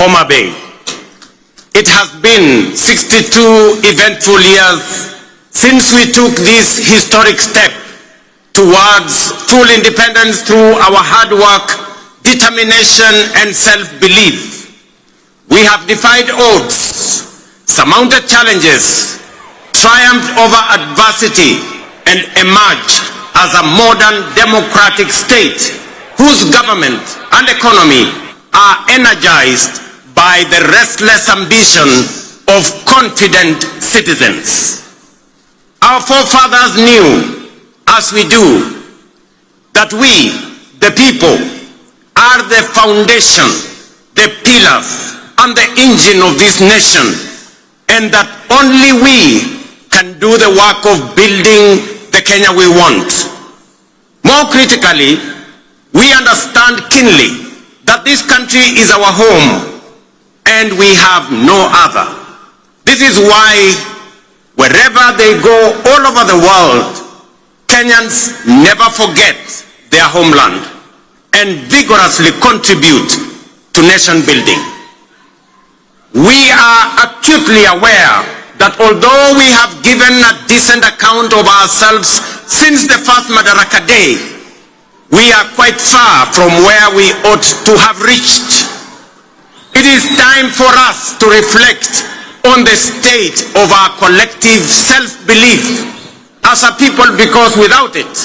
Mutembei. It has been 62 eventful years since we took this historic step towards full independence through our hard work, determination, and self-belief. We have defied odds, surmounted challenges, triumphed over adversity, and emerged as a modern democratic state whose government and economy are energized by the restless ambition of confident citizens. Our forefathers knew, as we do, that we, the people, are the foundation, the pillars, and the engine of this nation, and that only we can do the work of building the Kenya we want. More critically, we understand keenly that this country is our home and we have no other. This is why wherever they go all over the world, Kenyans never forget their homeland and vigorously contribute to nation building. We are acutely aware that although we have given a decent account of ourselves since the first Madaraka Day, we are quite far from where we ought to have reached. It is time for us to reflect on the state of our collective self-belief as a people, because without it,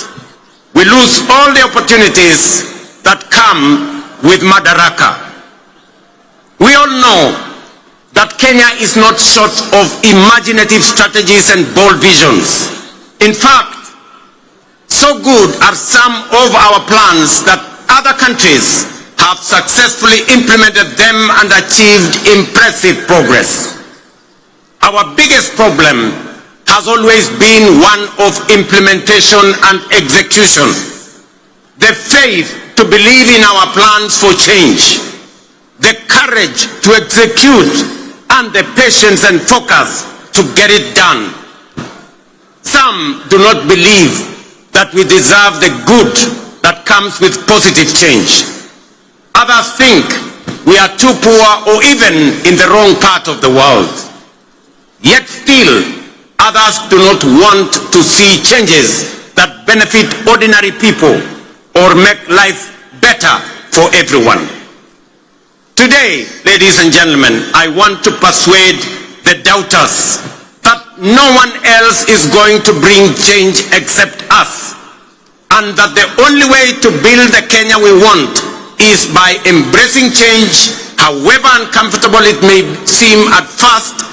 we lose all the opportunities that come with Madaraka. We all know that Kenya is not short of imaginative strategies and bold visions. In fact, so good are some of our plans that other countries have successfully implemented them and achieved impressive progress. Our biggest problem has always been one of implementation and execution. The faith to believe in our plans for change, the courage to execute, and the patience and focus to get it done. Some do not believe that we deserve the good that comes with positive change. Others think we are too poor or even in the wrong part of the world. Yet still, others do not want to see changes that benefit ordinary people or make life better for everyone. Today, ladies and gentlemen, I want to persuade the doubters that no one else is going to bring change except us, and that the only way to build the Kenya we want is by embracing change, however uncomfortable it may seem at first,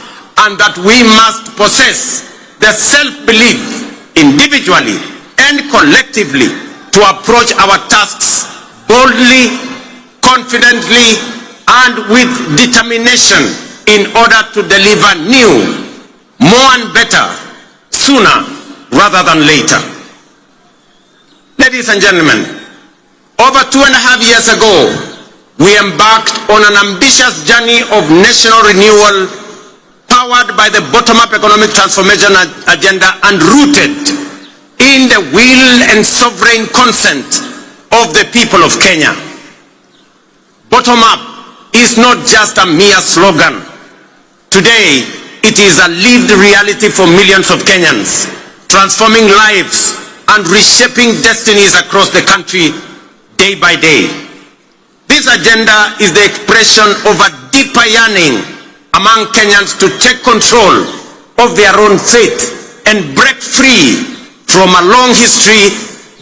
and that we must possess the self-belief individually and collectively to approach our tasks boldly, confidently, and with determination in order to deliver new, more and better, sooner rather than later. Ladies and gentlemen, over 2.5 years ago, we embarked on an ambitious journey of national renewal powered by the bottom-up economic transformation agenda and rooted in the will and sovereign consent of the people of Kenya. Bottom-up is not just a mere slogan. Today, it is a lived reality for millions of Kenyans, transforming lives and reshaping destinies across the country day by day. This agenda is the expression of a deeper yearning among Kenyans to take control of their own fate and break free from a long history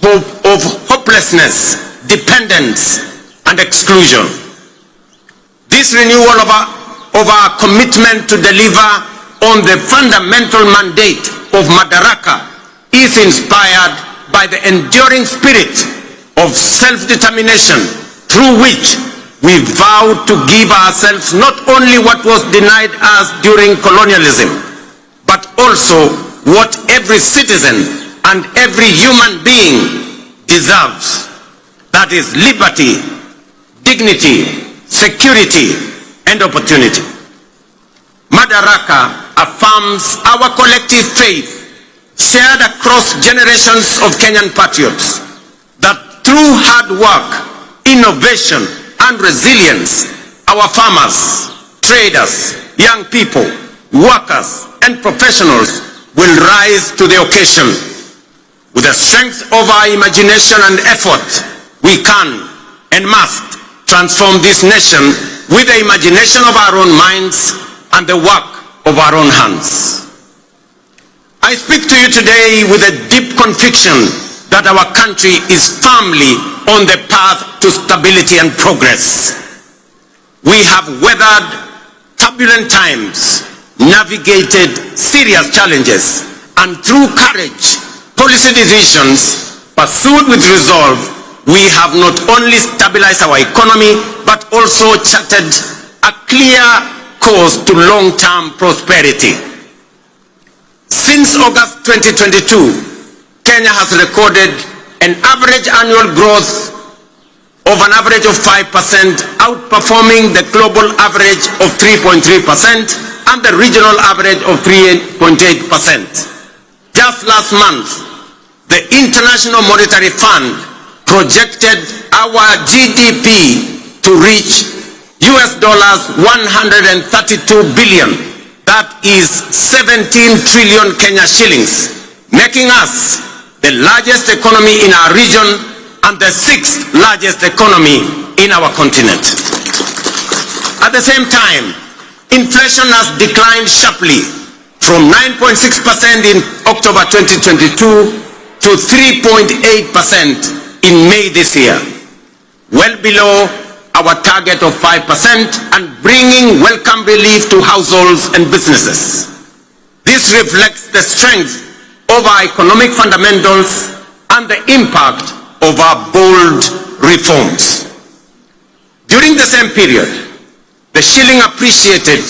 of hopelessness, dependence, and exclusion. This renewal of our commitment to deliver on the fundamental mandate of Madaraka is inspired by the enduring spirit of self-determination through which we vow to give ourselves not only what was denied us during colonialism, but also what every citizen and every human being deserves. That is liberty, dignity, security, and opportunity. Madaraka affirms our collective faith, shared across generations of Kenyan patriots, that through hard work, innovation, and resilience, our farmers, traders, young people, workers, and professionals will rise to the occasion. With the strength of our imagination and effort, we can and must transform this nation with the imagination of our own minds and the work of our own hands. I speak to you today with a deep conviction that our country is firmly on the path to stability and progress. We have weathered turbulent times, navigated serious challenges, and through courage, policy decisions pursued with resolve, we have not only stabilized our economy, but also charted a clear course to long-term prosperity. Since August 2022, Kenya has recorded an average annual growth of an average of 5%, outperforming the global average of 3.3% and the regional average of 3.8%. Just last month, the International Monetary Fund projected our GDP to reach US dollars 132 billion. That is 17 trillion Kenya shillings, making us the largest economy in our region and the 6th largest economy in our continent. At the same time, inflation has declined sharply from 9.6% in October 2022 to 3.8% in May this year, well below our target of 5% and bringing welcome relief to households and businesses. This reflects the strength of our economic fundamentals and the impact of our bold reforms. During the same period, the shilling appreciated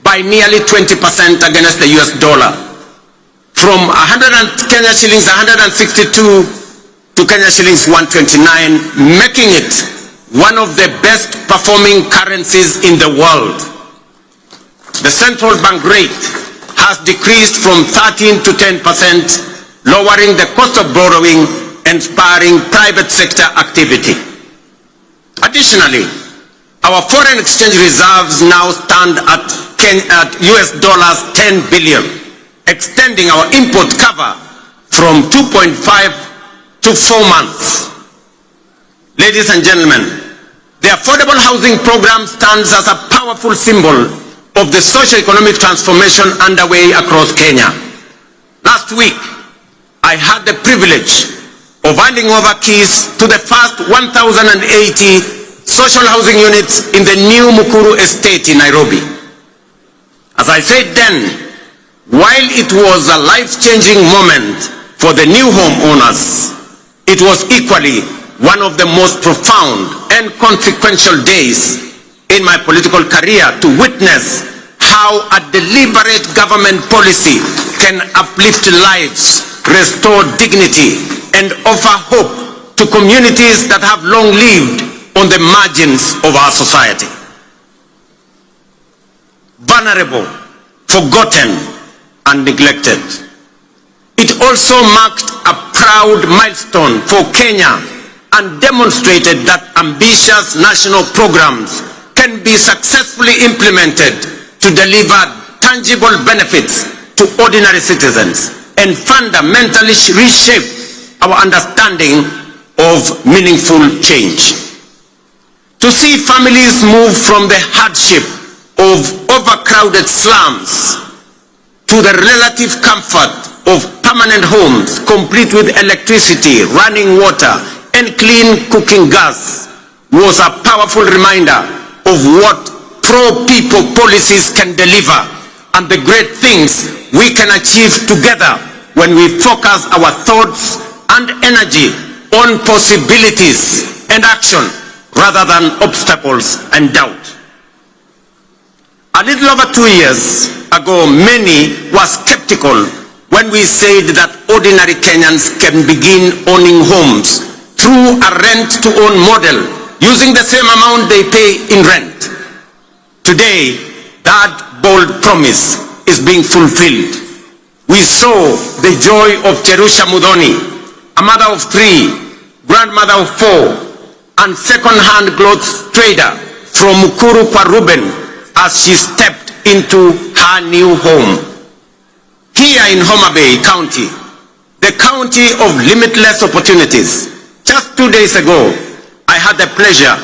by nearly 20% against the US dollar, from Kenya shillings 162 to Kenya shillings 129, making it one of the best performing currencies in the world. The central bank rate has decreased from 13 to 10%, lowering the cost of borrowing and spurring private sector activity. Additionally, our foreign exchange reserves now stand at US dollars 10 billion, extending our import cover from 2.5 to 4 months. Ladies and gentlemen, the affordable housing program stands as a powerful symbol of the socio-economic transformation underway across Kenya. Last week, I had the privilege of handing over keys to the first 1,080 social housing units in the new Uhuru estate in Nairobi. As I said then, while it was a life-changing moment for the new homeowners, it was equally one of the most profound and consequential days in my political career to witness how a deliberate government policy can uplift lives, restore dignity, and offer hope to communities that have long lived on the margins of our society. Vulnerable, forgotten, and neglected. It also marked a proud milestone for Kenya and demonstrated that ambitious national programs can be successfully implemented to deliver tangible benefits to ordinary citizens and fundamentally reshape our understanding of meaningful change. To see families move from the hardship of overcrowded slums to the relative comfort of permanent homes complete with electricity, running water, and clean cooking gas was a powerful reminder of what pro-people policies can deliver and the great things we can achieve together when we focus our thoughts and energy on possibilities and action rather than obstacles and doubt. A little over 2 years ago, many were skeptical when we said that ordinary Kenyans can begin owning homes through a rent-to-own model, using the same amount they pay in rent. Today, that bold promise is being fulfilled. We saw the joy of Cherusha Mudhoni, a mother of 3, grandmother of 4, and second-hand clothes trader from Mukuru kwa Ruben as she stepped into her new home. Here in Homa Bay County, the county of limitless opportunities, just 2 days ago, I had the pleasure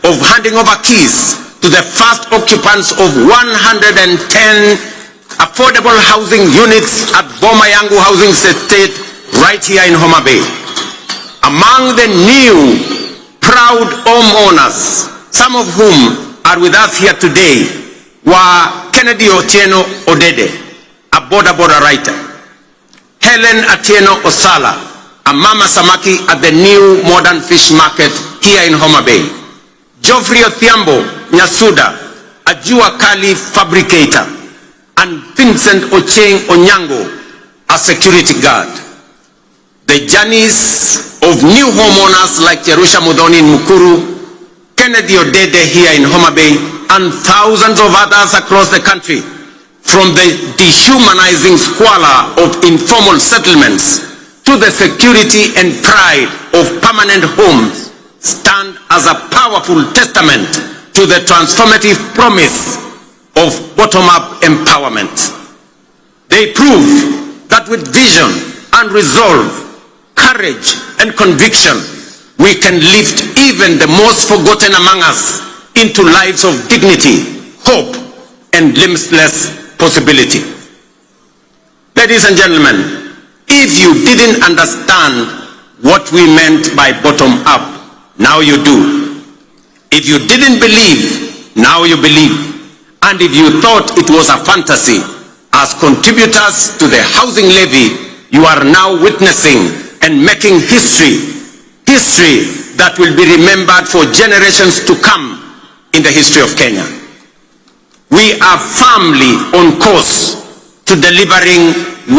of handing over keys to the first occupants of 110 affordable housing units at Boma Yangu Housing Estate right here in Homa Bay. Among the new proud homeowners, some of whom are with us here today, were Kennedy Otieno Odede, a border writer, Helen Atieno Osala, a mama samaki at the new modern fish market here in Homa Bay, Geoffrey Othiambo Nyasuda, a Jua Kali fabricator, and Vincent Ocheng Onyango, a security guard. The journeys of new homeowners like Jerusha Mudhoni in Mukuru, Kennedy Odede here in Homa Bay, and thousands of others across the country, from the dehumanizing squalor of informal settlements to the security and pride of permanent homes, stand as a powerful testament to the transformative promise of bottom-up empowerment. They prove that with vision and resolve, courage and conviction, we can lift even the most forgotten among us into lives of dignity, hope, and limitless possibility. Ladies and gentlemen, if you didn't understand what we meant by bottom up, now you do. If you didn't believe, now you believe. And if you thought it was a fantasy, as contributors to the housing levy, you are now witnessing and making history that will be remembered for generations to come in the history of Kenya. We are firmly on course to delivering 100